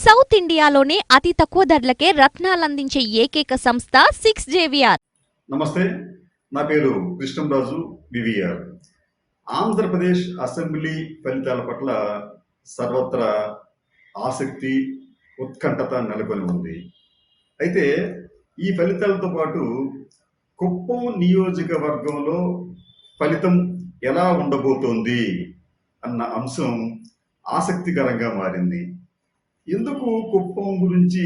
South ఇండియాలోనే అతి తక్కువ ధరలకే రత్నాలందించే ఏకైక సంస్థ 6JVR. నమస్తే, నా పేరు కృష్ణంరాజు వివిఆర్. ఆంధ్రప్రదేశ్ అసెంబ్లీ ఫలితాల పట్ల సర్వత్రా ఆసక్తి, ఉత్కంఠత నెలకొని ఉంది. అయితే ఈ ఫలితాలతో పాటు కుప్పం నియోజకవర్గంలో ఫలితం ఎలా ఉండబోతోంది అన్న అంశం ఆసక్తికరంగా మారింది. ఎందుకు కుప్పం గురించి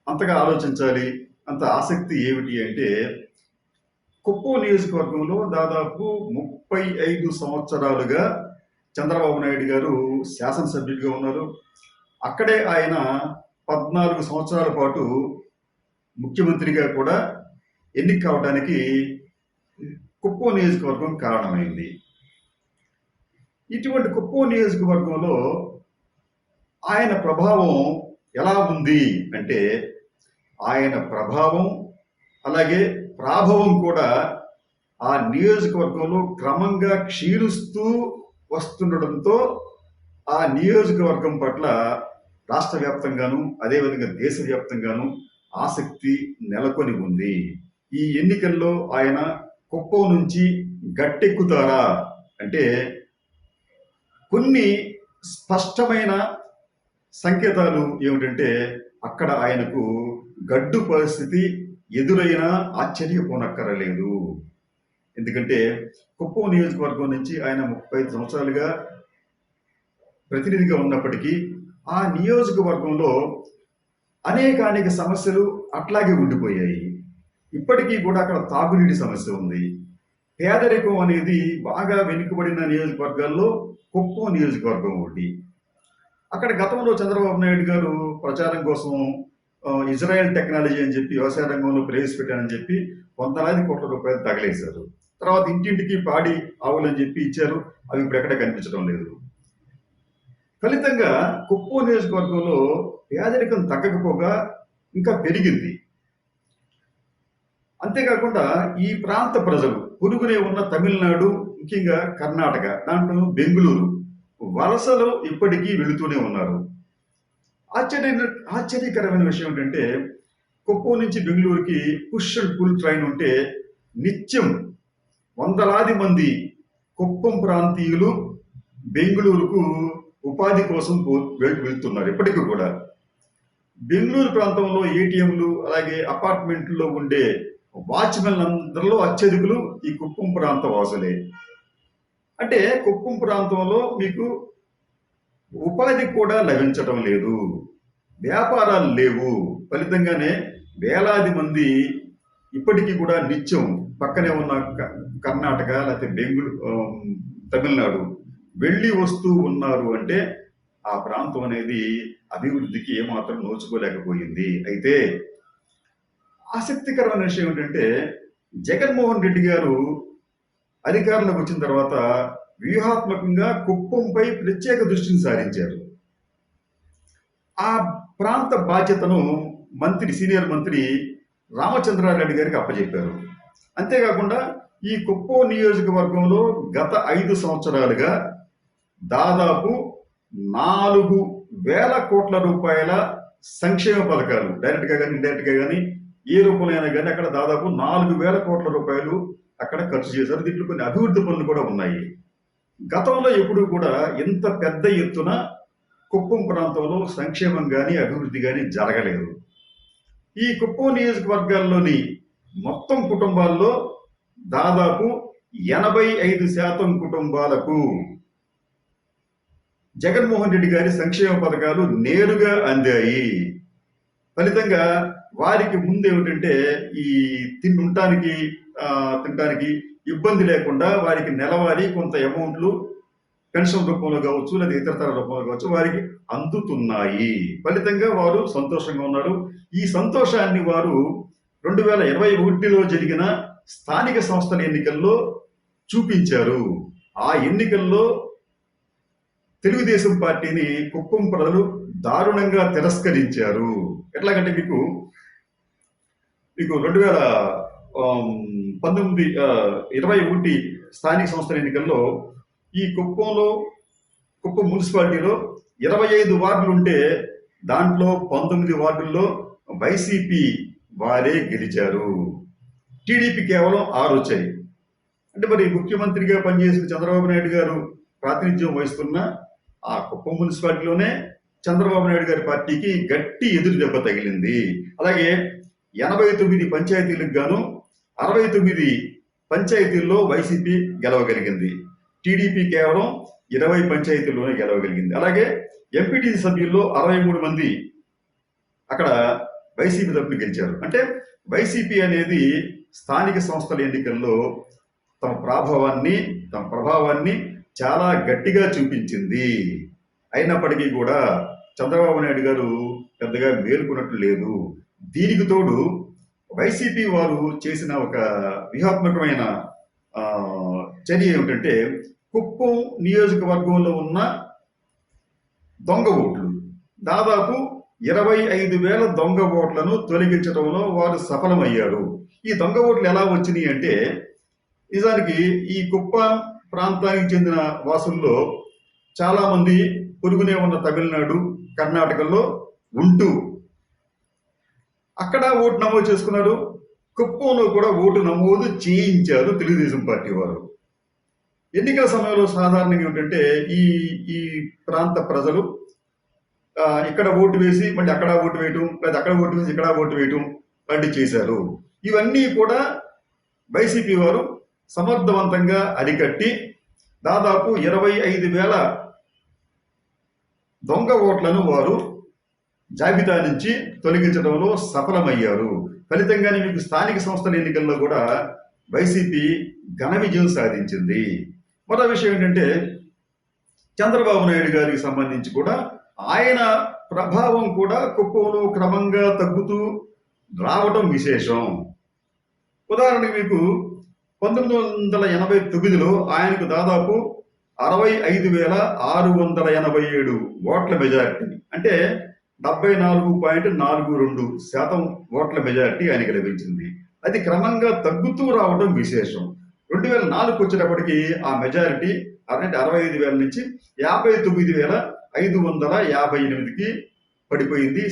అంతగా ఆలోచించాలి, అంత ఆసక్తి ఏమిటి అంటే, కుప్పం నియోజకవర్గంలో దాదాపు 35 సంవత్సరాలుగా చంద్రబాబు నాయుడు గారు శాసనసభ్యుడిగా ఉన్నారు. అక్కడే ఆయన 14 సంవత్సరాల పాటు ముఖ్యమంత్రిగా కూడా ఎన్నిక కావడానికి కుప్పం నియోజకవర్గం కారణమైంది. ఇటువంటి కుప్పం నియోజకవర్గంలో ఆయన ప్రభావం ఎలా ఉంది అంటే, ఆయన ప్రభావం అలాగే ప్రాభవం కూడా ఆ నియోజకవర్గంలో క్రమంగా క్షీణిస్తూ వస్తుండడంతో ఆ నియోజకవర్గం పట్ల రాష్ట్ర వ్యాప్తంగాను అదేవిధంగా దేశవ్యాప్తంగాను ఆసక్తి నెలకొని ఉంది. ఈ ఎన్నికల్లో ఆయన కుప్పం నుంచి గట్టెక్కుతారా అంటే, కొన్ని స్పష్టమైన సంకేతాలు ఏమిటంటే, అక్కడ ఆయనకు గడ్డు పరిస్థితి ఎదురైనా ఆశ్చర్యపోనక్కరలేదు. ఎందుకంటే కుప్పం నియోజకవర్గం నుంచి ఆయన 35 సంవత్సరాలుగా ప్రతినిధిగా ఉన్నప్పటికీ ఆ నియోజకవర్గంలో అనేక సమస్యలు అట్లాగే ఉండిపోయాయి. ఇప్పటికీ కూడా అక్కడ తాగునీటి సమస్య ఉంది. పేదరికం అనేది బాగా వెనుకబడిన నియోజకవర్గాల్లో కుప్పం నియోజకవర్గం ఒకటి. అక్కడ గతంలో చంద్రబాబు నాయుడు గారు ప్రచారం కోసం ఇజ్రాయెల్ టెక్నాలజీ అని చెప్పి వ్యవసాయ రంగంలో ప్రవేశపెట్టానని చెప్పి 100 కోట్ల రూపాయలు తగలేశారు. తర్వాత ఇంటింటికి పాడి ఆవులని చెప్పి ఇచ్చారు. అవి ఇప్పుడు ఎక్కడ కనిపించడం లేదు. ఫలితంగా కుప్పం నియోజకవర్గంలో పేదరికం తగ్గకపోగా ఇంకా పెరిగింది. అంతేకాకుండా ఈ ప్రాంత ప్రజలు పొరుగునే ఉన్న తమిళనాడు, ముఖ్యంగా కర్ణాటక, దాంట్లో బెంగుళూరు వలసలు ఇప్పటికీ వెళుతూనే ఉన్నారు. ఆశ్చర్యకరమైన విషయం ఏంటంటే, కుప్పం నుంచి బెంగళూరుకి పుష్ అండ్ పుల్ ట్రైన్ ఉంటే నిత్యం వందలాది మంది కుప్పం ప్రాంతీయులు బెంగళూరుకు ఉపాధి కోసం వెళ్తున్నారు. ఇప్పటికీ కూడా బెంగళూరు ప్రాంతంలో ఏటీఎంలు అలాగే అపార్ట్మెంట్లో ఉండే వాచ్మెన్ అందరిలో అత్యధికులు ఈ కుప్పం ప్రాంత వాసులే. అంటే కుప్పం ప్రాంతంలో మీకు ఉపాధి కూడా లభించడం లేదు, వ్యాపారాలు లేవు. ఫలితంగానే వేలాది మంది ఇప్పటికీ కూడా నిత్యం పక్కనే ఉన్న కర్ణాటక లేకపోతే తమిళనాడు వెళ్ళి వస్తూ ఉన్నారు. అంటే ఆ ప్రాంతం అనేది అభివృద్ధికి ఏమాత్రం నోచుకోలేకపోయింది. అయితే ఆసక్తికరమైన విషయం ఏంటంటే, జగన్మోహన్ రెడ్డి గారు అధికారంలోకి వచ్చిన తర్వాత వ్యూహాత్మకంగా కుప్పంపై ప్రత్యేక దృష్టిని సారించారు. ఆ ప్రాంత బాధ్యతను సీనియర్ మంత్రి రామచంద్రారెడ్డి గారికి అప్పచెప్పారు. అంతేకాకుండా ఈ కుప్పం నియోజకవర్గంలో గత 5 సంవత్సరాలుగా దాదాపు 4,000 కోట్ల రూపాయల సంక్షేమ పథకాలు డైరెక్ట్గా కానీ ఇండైరెక్ట్గా కానీ ఏ రూపంలో అయినా కానీ అక్కడ దాదాపు 4,000 కోట్ల రూపాయలు అక్కడ ఖర్చు చేశారు. దీంట్లో కొన్ని అభివృద్ధి పనులు కూడా ఉన్నాయి. గతంలో ఎప్పుడు కూడా ఇంత పెద్ద ఎత్తున కుప్పం ప్రాంతంలో సంక్షేమం కానీ అభివృద్ధి కానీ జరగలేదు. ఈ కుప్పం నియోజకవర్గాల్లోని మొత్తం కుటుంబాల్లో దాదాపు 85% కుటుంబాలకు జగన్మోహన్ రెడ్డి గారి సంక్షేమ పథకాలు నేరుగా అందాయి. ఫలితంగా వారికి ముందు ఏమిటంటే, ఈ తినడానికి ఇబ్బంది లేకుండా వారికి నెలవారీ కొంత అమౌంట్లు పెన్షన్ రూపంలో కావచ్చు లేదా ఇతరతర రూపంలో కావచ్చు వారికి అందుతున్నాయి. ఫలితంగా వారు సంతోషంగా ఉన్నారు. ఈ సంతోషాన్ని వారు 2021లో జరిగిన స్థానిక సంస్థల ఎన్నికల్లో చూపించారు. ఆ ఎన్నికల్లో తెలుగుదేశం పార్టీని కుప్పం ప్రజలు దారుణంగా తిరస్కరించారు. ఎట్లాగంటే మీకు 2021 స్థానిక సంస్థల ఎన్నికల్లో ఈ కుప్పం మున్సిపాలిటీలో 25 వార్డులు ఉంటే దాంట్లో 19 వార్డుల్లో వైసీపీ వారే గెలిచారు. టీడీపీ కేవలం 6 వచ్చాయి. అంటే మరి ముఖ్యమంత్రిగా పనిచేసిన చంద్రబాబు నాయుడు గారు ప్రాతినిధ్యం వహిస్తున్న ఆ కుప్పం మున్సిపాలిటీలోనే చంద్రబాబు నాయుడు గారి పార్టీకి గట్టి ఎదురు దెబ్బ తగిలింది. అలాగే 89 పంచాయతీలకు గాను 69 పంచాయతీల్లో వైసీపీ గెలవగలిగింది. టీడీపీ కేవలం 20 పంచాయతీల్లోనే గెలవగలిగింది. అలాగే ఎంపీటీసీ సభ్యుల్లో 63 మంది అక్కడ వైసీపీ తరఫున గెలిచారు. అంటే వైసీపీ అనేది స్థానిక సంస్థల ఎన్నికల్లో తమ ప్రభావాన్ని చాలా గట్టిగా చూపించింది. అయినప్పటికీ కూడా చంద్రబాబు నాయుడు గారు పెద్దగా మేలుకున్నట్లు లేదు. దీనికి తోడు వైసీపీ వారు చేసిన ఒక వ్యూహాత్మకమైన చర్య ఏమిటంటే, కుప్పం నియోజకవర్గంలో ఉన్న దొంగ ఓట్లు, దాదాపు 25,000 దొంగ ఓట్లను తొలగించడంలో వారు సఫలమయ్యారు. ఈ దొంగ ఓట్లు ఎలా వచ్చినాయి అంటే, నిజానికి ఈ కుప్పం ప్రాంతానికి చెందిన వాసుల్లో చాలా మంది పొరుగునే ఉన్న తమిళనాడు, కర్ణాటకలో ఉంటూ అక్కడ ఓటు నమోదు చేసుకున్నారు. కుప్పంలో కూడా ఓటు నమోదు చేయించారు తెలుగుదేశం పార్టీ వారు. ఎన్నికల సమయంలో సాధారణంగా ఏమిటంటే, ఈ ఈ ప్రాంత ప్రజలు ఇక్కడ ఓటు వేసి మళ్ళీ అక్కడ ఓటు వేయటం, లేదా అక్కడ ఓటు వేసి ఇక్కడ ఓటు వేయటం లాంటివి చేశారు. ఇవన్నీ కూడా వైసీపీ వారు సమర్థవంతంగా అరికట్టి దాదాపు 25,000 దొంగ ఓట్లను వారు జాబితా నుంచి తొలగించడంలో సఫలమయ్యారు. ఫలితంగానే మీకు స్థానిక సంస్థల ఎన్నికల్లో కూడా వైసీపీ ఘన విజయం సాధించింది. మరో విషయం ఏంటంటే, చంద్రబాబు నాయుడు గారికి సంబంధించి కూడా ఆయన ప్రభావం కూడా కుప్పంలో క్రమంగా తగ్గుతూ రావటం విశేషం. ఉదాహరణకు మీకు 1989లో ఆయనకు దాదాపు 65,687 ఓట్ల మెజారిటీ, అంటే 74.42% ఓట్ల మెజారిటీ ఆయనకి లభించింది. అది క్రమంగా తగ్గుతూ రావడం విశేషం. 2004కు వచ్చేటప్పటికి ఆ మెజారిటీ అంటే 65,000 నుంచి 59,558కి పడిపోయింది.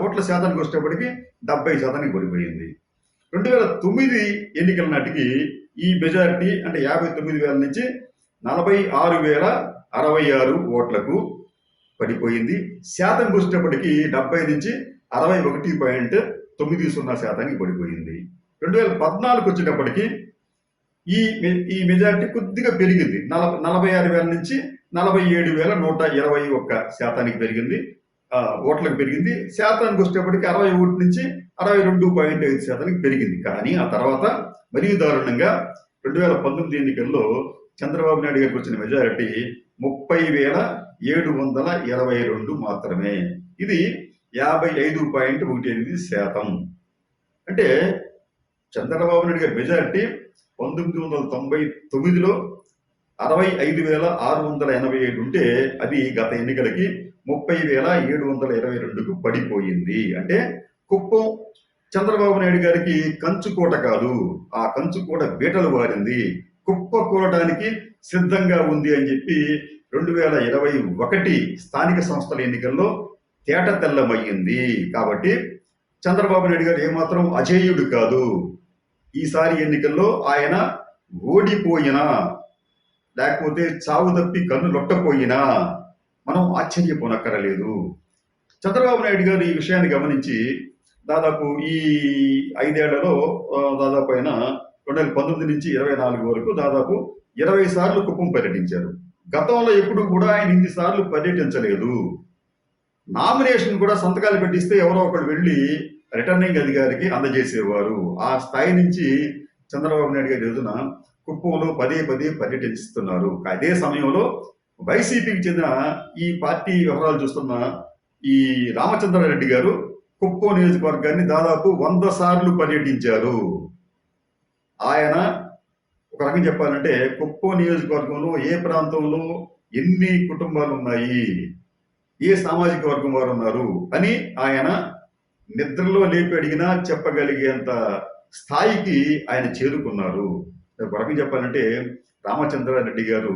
ఓట్ల శాతానికి వచ్చేటప్పటికి 70% పడిపోయింది. 2009 ఎన్నికల నాటికి ఈ మెజారిటీ అంటే 59,000 నుంచి 46,066 ఓట్లకు పడిపోయింది. శాతం వచ్చేటప్పటికి 70 నుంచి 61.90% పడిపోయింది. 2014కు వచ్చేటప్పటికి ఈ మెజారిటీ కొద్దిగా పెరిగింది. 46,000 నుంచి 47,121% పెరిగింది, ఓట్లకు పెరిగింది. శాతానికి వచ్చేటప్పటికి 61 నుంచి 62.5% పెరిగింది. కానీ ఆ తర్వాత మరీ దారుణంగా 2019 ఎన్నికల్లో చంద్రబాబు నాయుడు గారికి వచ్చిన మెజారిటీ 30,722 మాత్రమే. ఇది 55.18%. అంటే చంద్రబాబు నాయుడు గారి మెజారిటీ 1999లో 65,687 ఉంటే అది గత ఎన్నికలకి 30,722కు పడిపోయింది. అంటే కుప్పం చంద్రబాబు నాయుడు గారికి కంచుకోట కాదు, ఆ కంచుకోట బీటలు వారింది, కుప్ప కూలటానికి సిద్ధంగా ఉంది అని చెప్పి 2021 స్థానిక సంస్థల ఎన్నికల్లో తేట తెల్లమయ్యింది. కాబట్టి చంద్రబాబు నాయుడు గారు ఏమాత్రం అజేయుడు కాదు. ఈసారి ఎన్నికల్లో ఆయన ఓడిపోయినా, లేకపోతే చావు తప్పి కన్ను లొట్టపోయినా మనం ఆశ్చర్యపోనక్కరలేదు. చంద్రబాబు నాయుడు గారు ఈ విషయాన్ని గమనించి దాదాపు ఈ 5 ఏళ్లలో దాదాపు ఆయన 2019 నుంచి 24 వరకు దాదాపు 20 సార్లు కుప్పం పర్యటించారు. గతంలో ఎప్పుడు కూడా ఆయన ఇన్ని సార్లు పర్యటించలేదు. నామినేషన్ కూడా సంతకాలు పెట్టిస్తే ఎవరో ఒకరు వెళ్ళి రిటర్నింగ్ అధికారికి అందజేసేవారు. ఆ స్థాయి నుంచి చంద్రబాబు నాయుడు గారి రోజున కుప్పంలో పదే పర్యటిస్తున్నారు. అదే సమయంలో వైసీపీకి చెందిన ఈ పార్టీ వ్యవహారాలు చూస్తున్న ఈ రామచంద్రారెడ్డి గారు కుప్పం నియోజకవర్గాన్ని దాదాపు 100 సార్లు పర్యటించారు. ఆయన ఒక రకంగా చెప్పాలంటే కుప్పం నియోజకవర్గంలో ఏ ప్రాంతంలో ఎన్ని కుటుంబాలు ఉన్నాయి, ఏ సామాజిక వర్గం వారు ఉన్నారు అని ఆయన నిద్రలో లేపి అడిగినా చెప్పగలిగేంత స్థాయికి ఆయన చేరుకున్నారు. ఒక రకంగా చెప్పాలంటే రామచంద్రారెడ్డి గారు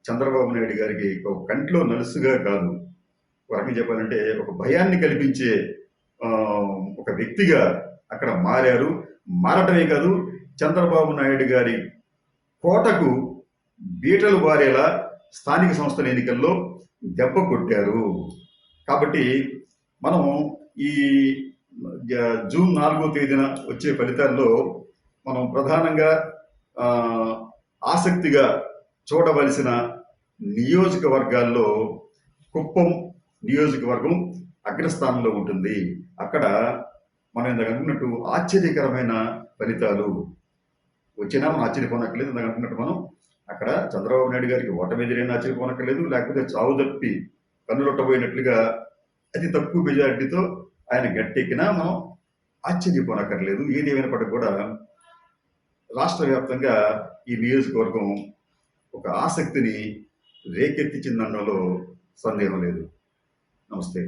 చంద్రబాబు నాయుడు గారికి ఒక కంట్లో నలుసుగా కాదు, ఒక రకంగా చెప్పాలంటే ఒక భయాన్ని కల్పించే ఆ, ఒక వ్యక్తిగా అక్కడ మారారు. మారటమే కాదు, చంద్రబాబు నాయుడు గారి కోటకు బీటలు బారేలా స్థానిక సంస్థల ఎన్నికల్లో దెబ్బ కొట్టారు. కాబట్టి మనం ఈ జూన్ 4వ తేదీన వచ్చే ఫలితాల్లో మనం ప్రధానంగా ఆ, ఆసక్తిగా చూడవలసిన నియోజకవర్గాల్లో కుప్పం నియోజకవర్గం అగ్రస్థానంలో ఉంటుంది. అక్కడ మనం ఇందాక అనుకున్నట్టు ఆశ్చర్యకరమైన ఫలితాలు వచ్చినా మనం ఆశ్చర్యపోనక్కర్లేదు. ఇందాక అనుకున్నట్టు మనం అక్కడ చంద్రబాబు నాయుడు గారికి ఓటమి ఎదురైనా ఆశ్చర్యపోనక్కర్లేదు, లేకపోతే చావు తప్పి కన్నులొట్టబోయినట్లుగా అతి తక్కువ మెజారిటీతో ఆయన గట్టెక్కినా మనం ఆశ్చర్యపోనక్కర్లేదు. ఏది ఏమైనప్పటికీ కూడా రాష్ట్ర వ్యాప్తంగా ఈ నియోజకవర్గం ఒక ఆసక్తిని రేకెత్తించిందనడంలో సందేహం లేదు. నమస్తే.